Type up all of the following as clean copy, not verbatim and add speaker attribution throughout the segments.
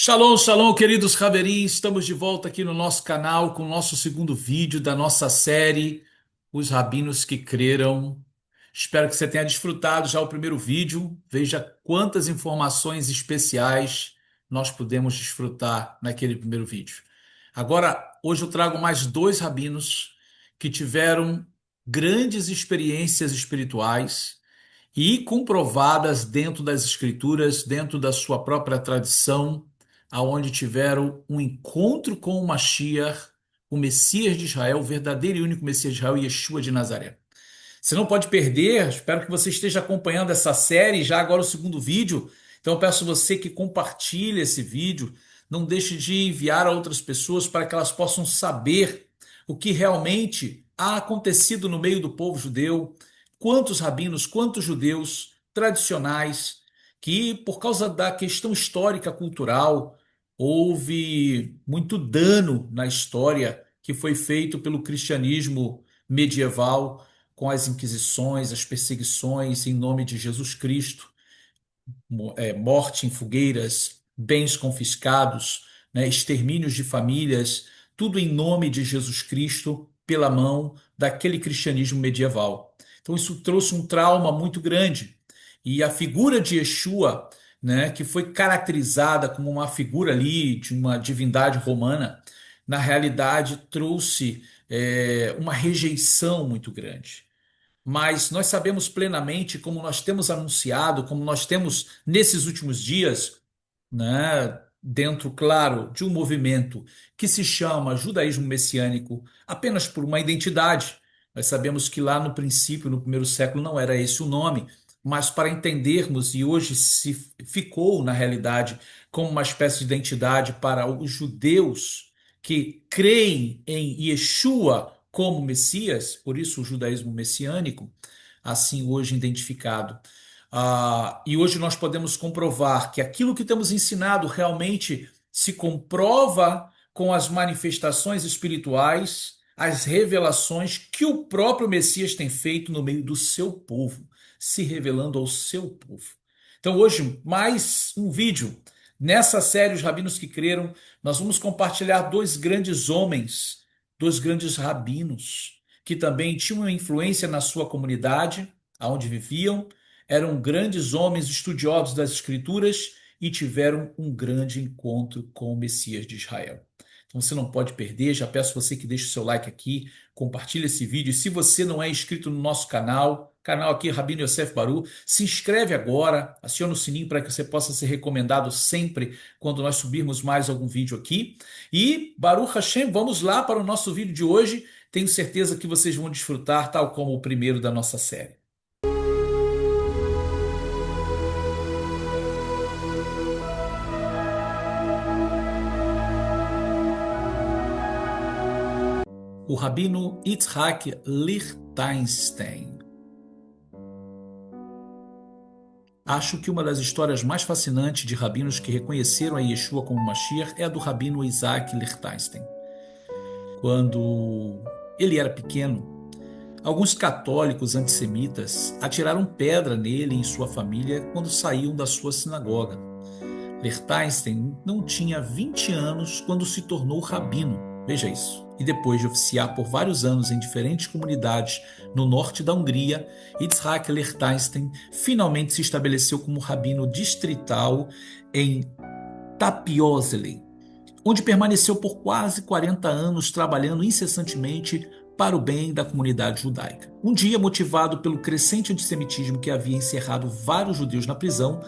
Speaker 1: Shalom, shalom, queridos Haverim. Estamos de volta aqui no nosso canal com o nosso segundo vídeo da nossa série Os Rabinos que Creram. Espero que você tenha desfrutado já o primeiro vídeo. Veja quantas informações especiais nós pudemos desfrutar naquele primeiro vídeo. Agora, hoje eu trago mais dois rabinos que tiveram grandes experiências espirituais e comprovadas dentro das escrituras, dentro da sua própria tradição, aonde tiveram um encontro com o Mashiach, o Messias de Israel, o verdadeiro e único Messias de Israel, Yeshua de Nazaré. Você não pode perder, espero que você esteja acompanhando essa série, já agora o segundo vídeo. Então eu peço você que compartilhe esse vídeo, não deixe de enviar a outras pessoas para que elas possam saber o que realmente há acontecido no meio do povo judeu, quantos rabinos, quantos judeus tradicionais, que por causa da questão histórica, cultural, houve muito dano na história que foi feito pelo cristianismo medieval com as inquisições, as perseguições em nome de Jesus Cristo, morte em fogueiras, bens confiscados, né, extermínios de famílias, tudo em nome de Jesus Cristo, pela mão daquele cristianismo medieval. Então isso trouxe um trauma muito grande. E a figura de Yeshua, né, que foi caracterizada como uma figura ali de uma divindade romana, na realidade trouxe uma rejeição muito grande. Mas nós sabemos plenamente, como nós temos anunciado, como nós temos nesses últimos dias, né, dentro, claro, de um movimento que se chama judaísmo messiânico, apenas por uma identidade. Nós sabemos que lá no princípio, no primeiro século, não era esse o nome, mas para entendermos, e hoje se ficou, na realidade, como uma espécie de identidade para os judeus que creem em Yeshua como Messias, por isso o judaísmo messiânico, assim hoje identificado. E hoje nós podemos comprovar que aquilo que temos ensinado realmente se comprova com as manifestações espirituais, as revelações que o próprio Messias tem feito no meio do seu povo, se revelando ao seu povo. Então, hoje, mais um vídeo. Nessa série, Os Rabinos que Creram, nós vamos compartilhar dois grandes homens, dois grandes rabinos, que também tinham uma influência na sua comunidade, aonde viviam, eram grandes homens estudiosos das Escrituras e tiveram um grande encontro com o Messias de Israel. Então você não pode perder, já peço você que deixe o seu like aqui, compartilhe esse vídeo. E se você não é inscrito no nosso canal aqui Rabino Yosef Baru, se inscreve agora, aciona o sininho para que você possa ser recomendado sempre quando nós subirmos mais algum vídeo aqui. E Baruch Hashem, vamos lá para o nosso vídeo de hoje. Tenho certeza que vocês vão desfrutar, tal como o primeiro da nossa série. O Rabino Yitzhak Lichtenstein. Acho que uma das histórias mais fascinantes de rabinos que reconheceram a Yeshua como Mashiach é a do Rabino Isaac Lichtenstein. Quando ele era pequeno, alguns católicos antissemitas atiraram pedra nele e em sua família quando saíam da sua sinagoga. Lichtenstein não tinha 20 anos quando se tornou rabino, veja isso. E depois de oficiar por vários anos em diferentes comunidades no norte da Hungria, Yitzhak Lichtenstein finalmente se estabeleceu como rabino distrital em Tapioszely, onde permaneceu por quase 40 anos trabalhando incessantemente para o bem da comunidade judaica. Um dia, motivado pelo crescente antissemitismo que havia encerrado vários judeus na prisão,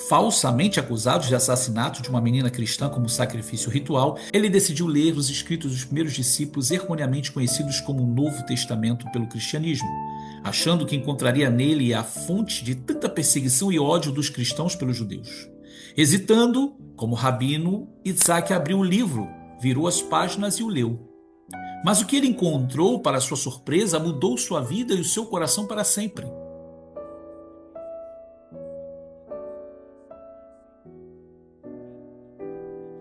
Speaker 1: falsamente acusados de assassinato de uma menina cristã como sacrifício ritual, ele decidiu ler os escritos dos primeiros discípulos erroneamente conhecidos como o Novo Testamento pelo cristianismo, achando que encontraria nele a fonte de tanta perseguição e ódio dos cristãos pelos judeus. Hesitando, como rabino, Isaac abriu o livro, virou as páginas e o leu. Mas o que ele encontrou, para sua surpresa, mudou sua vida e o seu coração para sempre.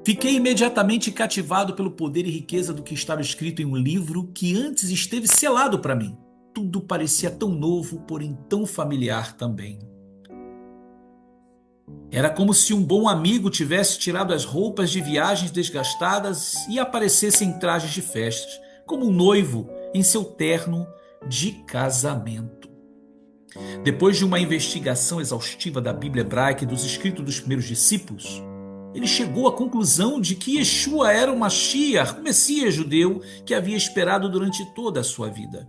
Speaker 1: Fiquei imediatamente cativado pelo poder e riqueza do que estava escrito em um livro que antes esteve selado para mim. Tudo parecia tão novo, porém tão familiar também. Era como se um bom amigo tivesse tirado as roupas de viagens desgastadas e aparecesse em trajes de festas, como um noivo em seu terno de casamento. Depois de uma investigação exaustiva da Bíblia hebraica e dos escritos dos primeiros discípulos, ele chegou à conclusão de que Yeshua era o Mashiach, o Messias judeu que havia esperado durante toda a sua vida.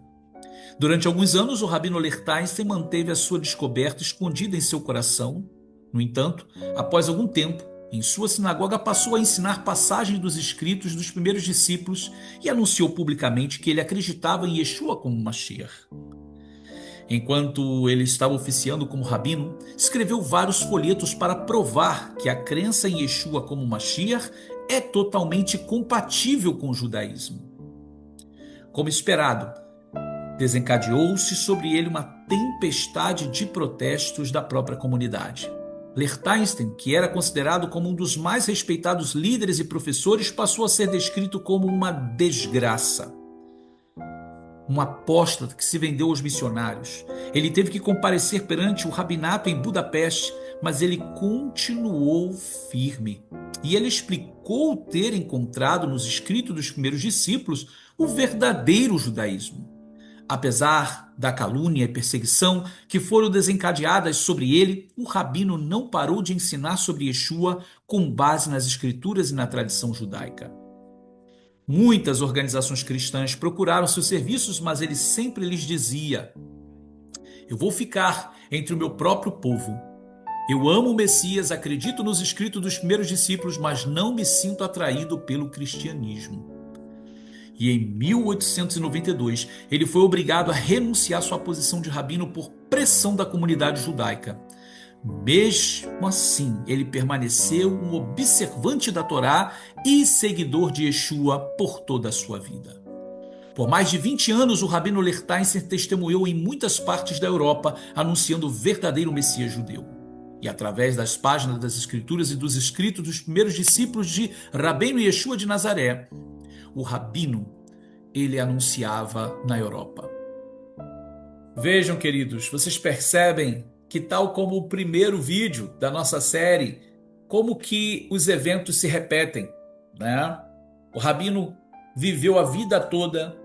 Speaker 1: Durante alguns anos, o Rabino Lerteinstein manteve a sua descoberta escondida em seu coração. No entanto, após algum tempo, em sua sinagoga passou a ensinar passagens dos escritos dos primeiros discípulos e anunciou publicamente que ele acreditava em Yeshua como Mashiach. Enquanto ele estava oficiando como rabino, escreveu vários folhetos para provar que a crença em Yeshua como Mashiach é totalmente compatível com o judaísmo. Como esperado, desencadeou-se sobre ele uma tempestade de protestos da própria comunidade. Lerteinstein, que era considerado como um dos mais respeitados líderes e professores, passou a ser descrito como uma desgraça. Um apóstata que se vendeu aos missionários. Ele teve que comparecer perante o rabinato em Budapeste, mas ele continuou firme. E ele explicou ter encontrado nos escritos dos primeiros discípulos o verdadeiro judaísmo. Apesar da calúnia e perseguição que foram desencadeadas sobre ele, o rabino não parou de ensinar sobre Yeshua com base nas escrituras e na tradição judaica. Muitas organizações cristãs procuraram seus serviços, mas ele sempre lhes dizia: eu vou ficar entre o meu próprio povo. Eu amo o Messias, acredito nos escritos dos primeiros discípulos, mas não me sinto atraído pelo cristianismo. E em 1892, ele foi obrigado a renunciar à sua posição de rabino por pressão da comunidade judaica. Mesmo assim, ele permaneceu um observante da Torá e seguidor de Yeshua por toda a sua vida. Por mais de 20 anos, o rabino Lerteinstein testemunhou em muitas partes da Europa, anunciando o verdadeiro Messias judeu. E através das páginas das Escrituras e dos escritos dos primeiros discípulos de Rabbeinu Yeshua de Nazaré, o rabino, ele anunciava na Europa. Vejam, queridos, vocês percebem que, tal como o primeiro vídeo da nossa série, como que os eventos se repetem, né? O rabino viveu a vida toda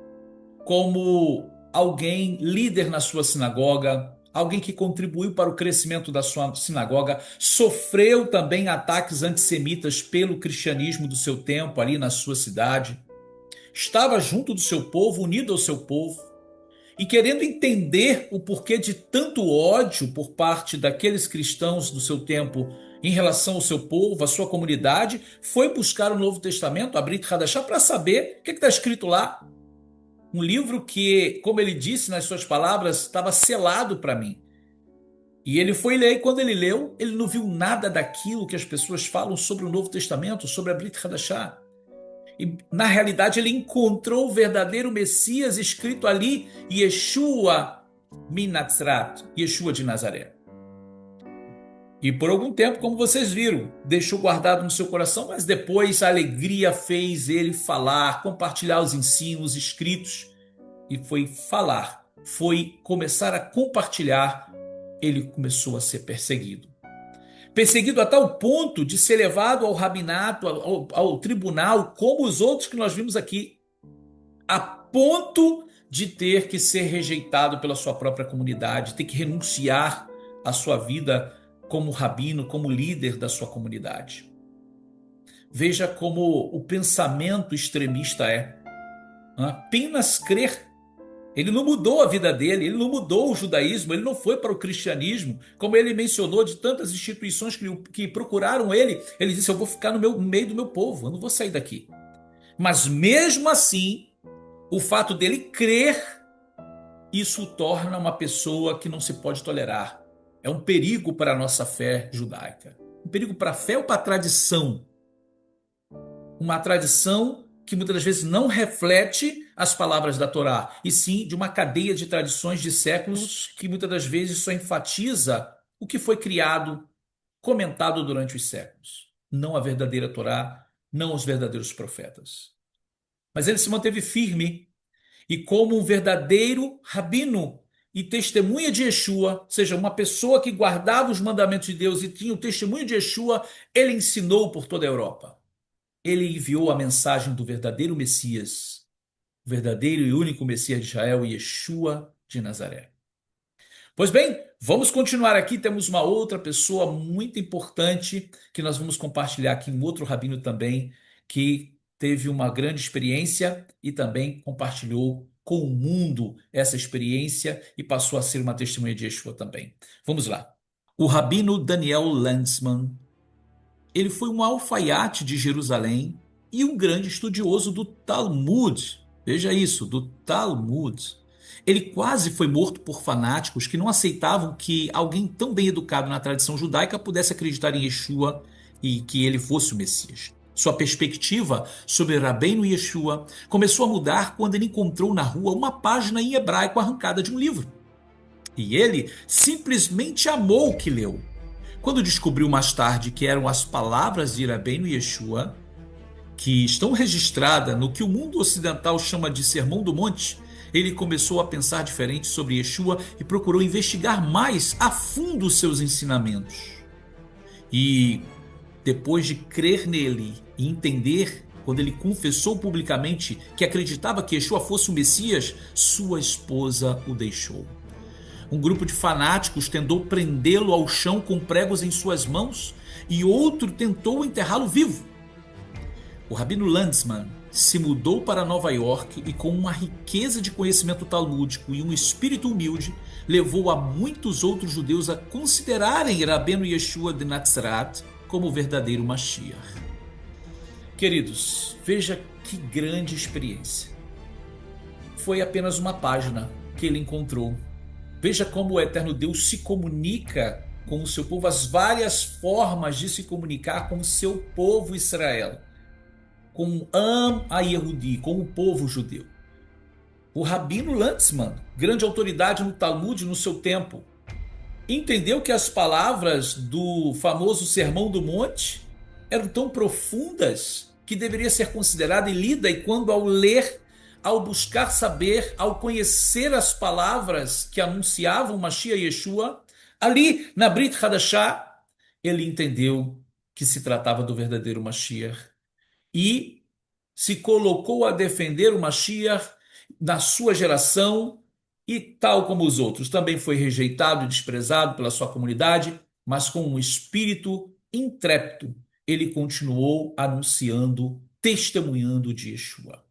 Speaker 1: como alguém líder na sua sinagoga, alguém que contribuiu para o crescimento da sua sinagoga, sofreu também ataques antissemitas pelo cristianismo do seu tempo ali na sua cidade, estava junto do seu povo, unido ao seu povo, e querendo entender o porquê de tanto ódio por parte daqueles cristãos do seu tempo em relação ao seu povo, à sua comunidade, foi buscar o Novo Testamento, a Brit Hadashah, para saber o que está escrito lá. Um livro que, como ele disse nas suas palavras, estava selado para mim. E ele foi ler, e quando ele leu, ele não viu nada daquilo que as pessoas falam sobre o Novo Testamento, sobre a Brit Hadashah. E, na realidade, ele encontrou o verdadeiro Messias escrito ali, Yeshua min Natzrat, Yeshua de Nazaré. E por algum tempo, como vocês viram, deixou guardado no seu coração, mas depois a alegria fez ele falar, compartilhar os ensinos escritos, e foi falar, foi começar a compartilhar, ele começou a ser perseguido. Perseguido a tal ponto de ser levado ao rabinato, ao tribunal, como os outros que nós vimos aqui, a ponto de ter que ser rejeitado pela sua própria comunidade, ter que renunciar à sua vida como rabino, como líder da sua comunidade. Veja como o pensamento extremista é. Apenas crer. Ele não mudou a vida dele, ele não mudou o judaísmo, ele não foi para o cristianismo, como ele mencionou de tantas instituições que procuraram ele. Ele disse: eu vou ficar no meio do meu povo, eu não vou sair daqui. Mas mesmo assim, o fato dele crer, isso o torna uma pessoa que não se pode tolerar. É um perigo para a nossa fé judaica. Um perigo para a fé ou para a tradição. Uma tradição que muitas das vezes não reflete as palavras da Torá, e sim de uma cadeia de tradições de séculos que muitas das vezes só enfatiza o que foi criado, comentado durante os séculos. Não a verdadeira Torá, não os verdadeiros profetas. Mas ele se manteve firme, e como um verdadeiro rabino, e testemunha de Yeshua, ou seja, uma pessoa que guardava os mandamentos de Deus e tinha o testemunho de Yeshua, ele ensinou por toda a Europa. Ele enviou a mensagem do verdadeiro Messias, o verdadeiro e único Messias de Israel, Yeshua de Nazaré. Pois bem, vamos continuar aqui. Temos uma outra pessoa muito importante que nós vamos compartilhar aqui, um outro rabino também, que teve uma grande experiência e também compartilhou com o mundo essa experiência e passou a ser uma testemunha de Yeshua também. Vamos lá. O rabino Daniel Landsman, ele foi um alfaiate de Jerusalém e um grande estudioso do Talmud. Veja isso, do Talmud. Ele quase foi morto por fanáticos que não aceitavam que alguém tão bem educado na tradição judaica pudesse acreditar em Yeshua e que ele fosse o Messias. Sua perspectiva sobre Rabbeinu Yeshua começou a mudar quando ele encontrou na rua uma página em hebraico arrancada de um livro. E ele simplesmente amou o que leu. Quando descobriu mais tarde que eram as palavras de Rabbeinu Yeshua, que estão registradas no que o mundo ocidental chama de Sermão do Monte, ele começou a pensar diferente sobre Yeshua e procurou investigar mais a fundo os seus ensinamentos. E depois de crer nele e entender, quando ele confessou publicamente que acreditava que Yeshua fosse o Messias, sua esposa o deixou. Um grupo de fanáticos tentou prendê-lo ao chão com pregos em suas mãos e outro tentou enterrá-lo vivo. O rabino Landsman se mudou para Nova York e, com uma riqueza de conhecimento talmúdico e um espírito humilde, levou a muitos outros judeus a considerarem Rabbeinu Yeshua de Nazaret como o verdadeiro Mashiach. Queridos, veja que grande experiência. Foi apenas uma página que ele encontrou. Veja como o eterno Deus se comunica com o seu povo, as várias formas de se comunicar com o seu povo Israel, com Am HaYehudi, com o povo judeu. O rabino Landsman, grande autoridade no Talmud no seu tempo, entendeu que as palavras do famoso Sermão do Monte eram tão profundas que deveria ser considerada e lida, e quando ao ler, ao buscar saber, ao conhecer as palavras que anunciavam Mashiach Yeshua, ali na Brit Hadashah, ele entendeu que se tratava do verdadeiro Mashiach e se colocou a defender o Mashiach na sua geração e, tal como os outros, também foi rejeitado e desprezado pela sua comunidade, mas com um espírito intrépido, ele continuou anunciando, testemunhando de Yeshua.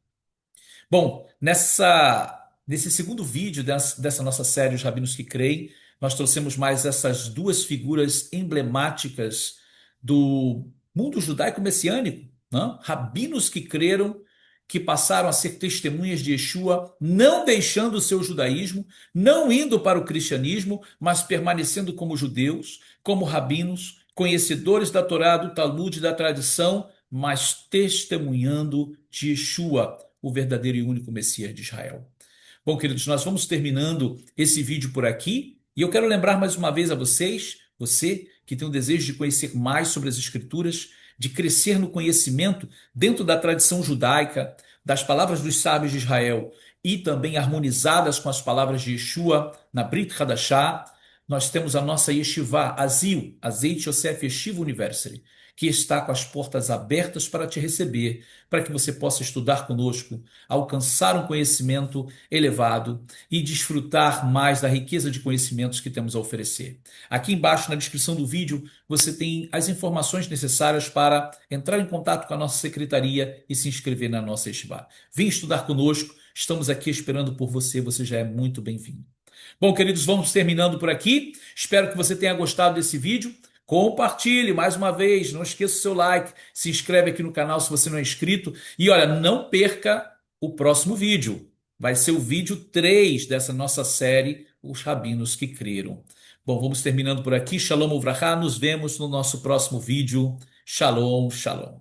Speaker 1: Bom, nesse segundo vídeo dessa nossa série Os Rabinos que Creem, nós trouxemos mais essas duas figuras emblemáticas do mundo judaico-messiânico, né? Rabinos que creram, que passaram a ser testemunhas de Yeshua, não deixando o seu judaísmo, não indo para o cristianismo, mas permanecendo como judeus, como rabinos, conhecedores da Torá, do Talmud e da tradição, mas testemunhando de Yeshua, o verdadeiro e único Messias de Israel. Bom, queridos, nós vamos terminando esse vídeo por aqui e eu quero lembrar mais uma vez a vocês, você que tem o desejo de conhecer mais sobre as Escrituras, de crescer no conhecimento dentro da tradição judaica, das palavras dos sábios de Israel e também harmonizadas com as palavras de Yeshua na Brit Hadashah, nós temos a nossa Yeshivá, Azil, Azeite Yosef Yeshiva University, que está com as portas abertas para te receber, para que você possa estudar conosco, alcançar um conhecimento elevado e desfrutar mais da riqueza de conhecimentos que temos a oferecer. Aqui embaixo, na descrição do vídeo, você tem as informações necessárias para entrar em contato com a nossa secretaria e se inscrever na nossa Yeshivá. Vem estudar conosco, estamos aqui esperando por você, você já é muito bem-vindo. Bom, queridos, vamos terminando por aqui. Espero que você tenha gostado desse vídeo. Compartilhe mais uma vez, não esqueça o seu like, se inscreve aqui no canal se você não é inscrito e olha, não perca o próximo vídeo. Vai ser o vídeo 3 dessa nossa série, Os Rabinos que Creram. Bom, vamos terminando por aqui. Shalom Uvracha, nos vemos no nosso próximo vídeo. Shalom, shalom.